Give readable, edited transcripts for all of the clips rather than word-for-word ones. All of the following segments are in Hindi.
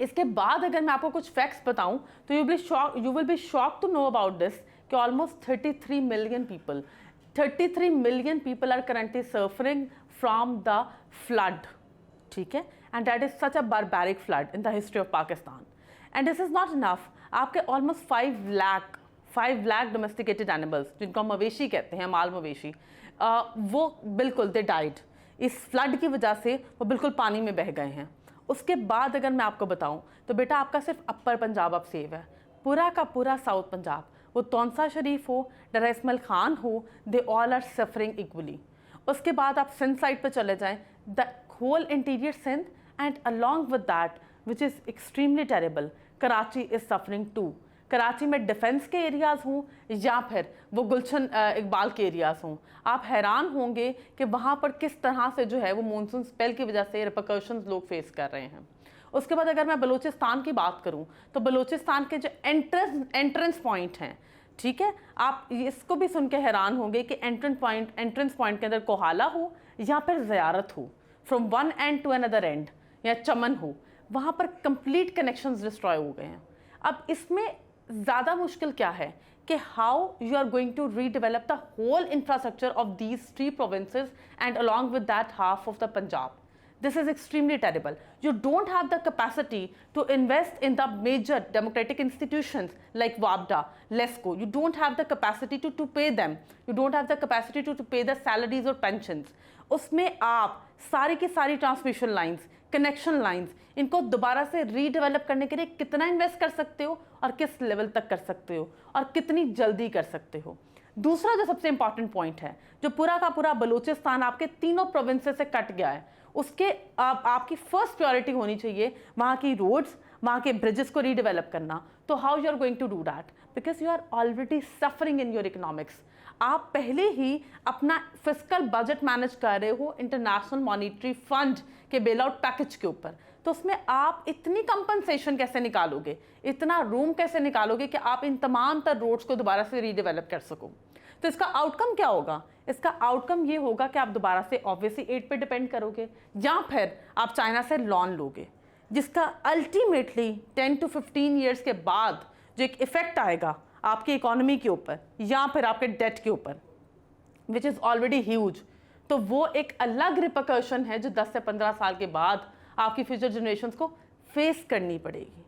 इसके बाद अगर मैं आपको कुछ फैक्ट्स बताऊं तो you will be shock to know about this कि almost 33 million people are currently suffering from the flood, ठीक है, and that is such a barbaric flood in the history of Pakistan. And this is not enough, आपके ऑलमोस्ट 5 लाख डोमेस्टिकेटेड एनिमल्स, जिनको हम मवेशी कहते हैं, माल मवेशी, वो बिल्कुल दे डाइड। इस फ्लड की वजह से वो बिल्कुल पानी में बह गए हैं। उसके बाद अगर मैं आपको बताऊं तो बेटा आपका सिर्फ अपर पंजाब अब सेव है, पूरा का पूरा साउथ पंजाब, वो तौंसा शरीफ हो, डरा इस्माइल खान हो, they all are suffering equally. उसके बाद आप सिंध साइड पे चले जाएं, the whole interior Sindh and along with that which is extremely terrible, Karachi is suffering too. Karachi में डिफेंस के एरियाज़ हों या फिर वो गुलशन इकबाल के एरियाज़ हों, आप हैरान होंगे कि वहाँ पर किस तरह से जो है वो मानसून स्पेल की वजह से रिपरकशंस लोग फेस कर रहे हैं। उसके बाद अगर मैं बलूचिस्तान की बात करूँ तो बलूचिस्तान के जो एंट्रेंस पॉइंट हैं, ठीक है, आप इसको भी सुन के हैरान होंगे कि एंट्रेंस पॉइंट के अंदर कोहाला हो या फिर ज़ियारत हो, from one end to another end, या चमन हो, वहाँ पर कंप्लीट कनेक्शंस डिस्ट्रॉय हो गए हैं। अब इसमें ज़्यादा मुश्किल क्या है कि how you are going to redevelop the whole infrastructure of these 3 provinces and along with that half of the Punjab. This is extremely terrible. You don't have the capacity to invest in the major democratic institutions like WAPDA, LESCO. You don't have the capacity to pay them. You don't have the capacity to pay the salaries or pensions. उसमें आप सारी की सारी ट्रांसमिशन लाइंस, कनेक्शन लाइंस, इनको दोबारा से रीडेवलप करने के लिए कितना इन्वेस्ट कर सकते हो और किस लेवल तक कर सकते हो और कितनी जल्दी कर सकते हो। दूसरा जो सबसे इंपॉर्टेंट पॉइंट है, जो पूरा का पूरा बलूचिस्तान आपके तीनों प्रोविंसेस से कट गया है, उसके आपकी फर्स्ट प्रायोरिटी होनी चाहिए वहाँ की रोड्स, वहाँ के ब्रिजेस को रीडेवलप करना। तो how you are going to do that, because you are already suffering in your economics. आप पहले ही अपना फिस्कल बजट मैनेज कर रहे हो इंटरनेशनल मॉनिटरी फंड के बेल आउट पैकेज के ऊपर, तो उसमें आप इतनी कंपनसेशन कैसे निकालोगे, इतना रूम कैसे निकालोगे कि आप इन तमाम तर रोड्स को दोबारा से रीडेवलप कर सको। तो इसका आउटकम क्या होगा? इसका आउटकम ये होगा कि आप दोबारा से ऑब्वियसली एड पे डिपेंड करोगे या फिर आप चाइना से लोन लोगे, जिसका अल्टीमेटली 10 to 15 ईयर्स के बाद जो एक इफेक्ट आएगा आपकी इकोनॉमी के ऊपर या फिर आपके डेट के ऊपर, विच इज़ ऑलरेडी ह्यूज, तो वो एक अलग रिपरकशन है जो 10 से 15 साल के बाद आपकी फ्यूचर जनरेशन्स को फेस करनी पड़ेगी।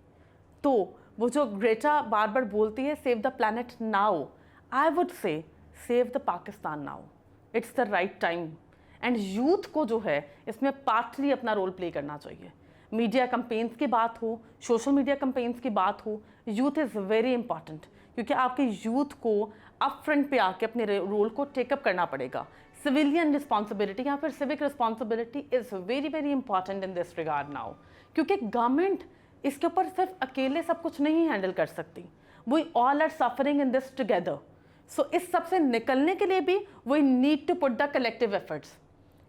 तो वो जो ग्रेटा बार बार बोलती है save the planet now, I would say save the Pakistan now, it's the right time. And youth को जो है इसमें पार्टली अपना रोल प्ले करना चाहिए। मीडिया कंपेन्स की बात हो, सोशल मीडिया कंपेन्स की बात हो, यूथ इज़ वेरी इंपॉर्टेंट, क्योंकि आपके यूथ को अप फ्रंट पे आके अपने रोल को टेकअप करना पड़ेगा। सिविलियन रिस्पॉन्सिबिलिटी या फिर civic responsibility is very very important in this regard now, क्योंकि गवर्नमेंट इसके ऊपर सिर्फ अकेले सब कुछ नहीं हैंडल कर सकती। We all are suffering in this together. So इस सब से निकलने के लिए भी we need to put the collective efforts,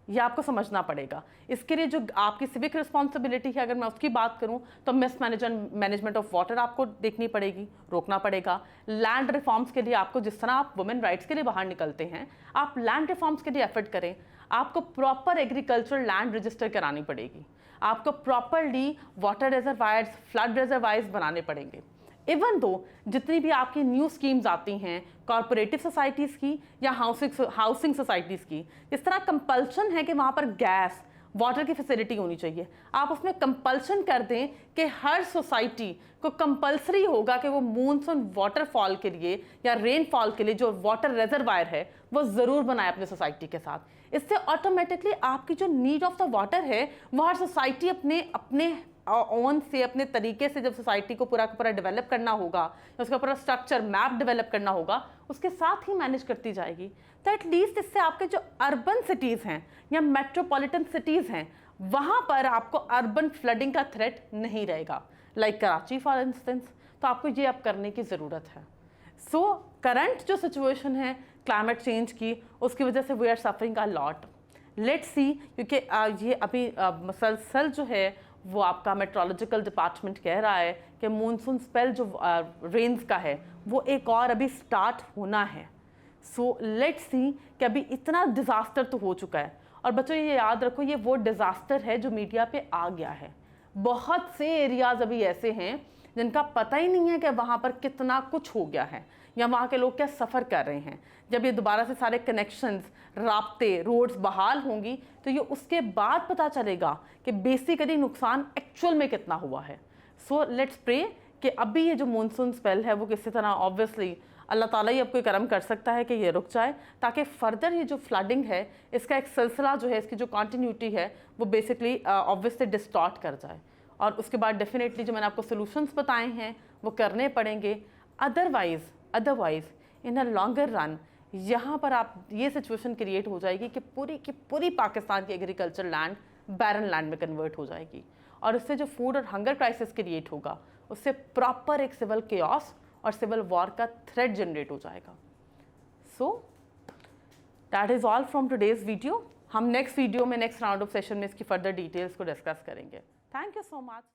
ये आपको समझना पड़ेगा। इसके लिए जो आपकी सिविक रिस्पॉन्सिबिलिटी है, अगर मैं उसकी बात करूं तो मिस मैनेजमेंट ऑफ वाटर आपको देखनी पड़ेगी, रोकना पड़ेगा। लैंड रिफॉर्म्स के लिए आपको, जिस तरह आप वुमेन राइट्स के लिए बाहर निकलते हैं, आप लैंड रिफॉर्म्स के लिए एफर्ट करें। आपको प्रॉपर एग्रीकल्चरल लैंड रजिस्टर करानी पड़ेगी, आपको properly water reservoirs, flood reservoirs बनाने पड़ेंगे। इवन दो जितनी भी आपकी न्यू स्कीम्स आती हैं कॉरपोरेटिव सोसाइटीज़ की या हाउसिंग सोसाइटीज़ की, इस तरह कंपल्शन है कि वहाँ पर गैस वाटर की फैसिलिटी होनी चाहिए, आप उसमें कंपल्शन कर दें कि हर सोसाइटी को कंपल्सरी होगा कि वो मूनसून वाटरफॉल के लिए या रेनफॉल के लिए जो वाटर रिजर्वायर है वो ज़रूर बनाए अपने सोसाइटी के साथ। इससे ऑटोमेटिकली आपकी जो नीड ऑफ द वाटर है वो हर सोसाइटी अपने ओन से, अपने तरीके से, जब सोसाइटी को पूरा का पूरा डेवलप करना होगा, उसका पूरा स्ट्रक्चर मैप डेवलप करना होगा, उसके साथ ही मैनेज करती जाएगी। तो एटलीस्ट इससे आपके जो अर्बन सिटीज़ हैं या मेट्रोपॉलिटन सिटीज़ हैं वहाँ पर आपको अर्बन फ्लडिंग का थ्रेट नहीं रहेगा, लाइक कराची फॉर इंस्टेंस। तो आपको ये अब करने की ज़रूरत है। सो करंट जो सिचुएशन है क्लाइमेट चेंज की, उसकी वजह से we are suffering a lot. Let's see, क्योंकि ये अभी मसलसल जो है वो आपका मेट्रोलॉजिकल डिपार्टमेंट कह रहा है कि मूनसून स्पेल जो रेन्स का है वो एक और अभी स्टार्ट होना है। सो लेट्स सी कि अभी इतना डिज़ास्टर तो हो चुका है, और बच्चों ये याद रखो ये वो डिज़ास्टर है जो मीडिया पे आ गया है। बहुत से एरियाज अभी ऐसे हैं जिनका पता ही नहीं है कि वहाँ पर कितना कुछ हो गया है या वहाँ के लोग क्या सफ़र कर रहे हैं। जब ये दोबारा से सारे कनेक्शंस, राब्ते, रोड्स बहाल होंगी तो ये उसके बाद पता चलेगा कि बेसिकली नुकसान एक्चुअल में कितना हुआ है। सो लेट्स प्रे कि अभी ये जो मानसून स्पेल है वो किसी तरह ऑब्वियसली अल्लाह ताला ही अब कोई करम कर सकता है कि ये रुक जाए, ताकि फर्दर ये जो फ्लडिंग है इसका एक सिलसिला जो है, इसकी जो कंटिन्यूटी है वो बेसिकली ऑब्वियसली डिस्टॉर्ट कर जाए। और उसके बाद डेफिनेटली जो मैंने आपको सोल्यूशंस बताए हैं वो करने पड़ेंगे। Otherwise in a longer run यहाँ पर आप ये सिचुएशन क्रिएट हो जाएगी कि पूरी पाकिस्तान की एग्रीकल्चर लैंड बैरन लैंड में कन्वर्ट हो जाएगी, और उससे जो फूड और हंगर क्राइसिस क्रिएट होगा उससे प्रॉपर एक सिविल केओस और सिविल वॉर का थ्रेट जनरेट हो जाएगा। So that is all from today's video. हम नेक्स्ट वीडियो में, नेक्स्ट राउंड ऑफ सेशन में इसकी फर्दर डिटेल्स को डिस्कस करेंगे। Thank you so much.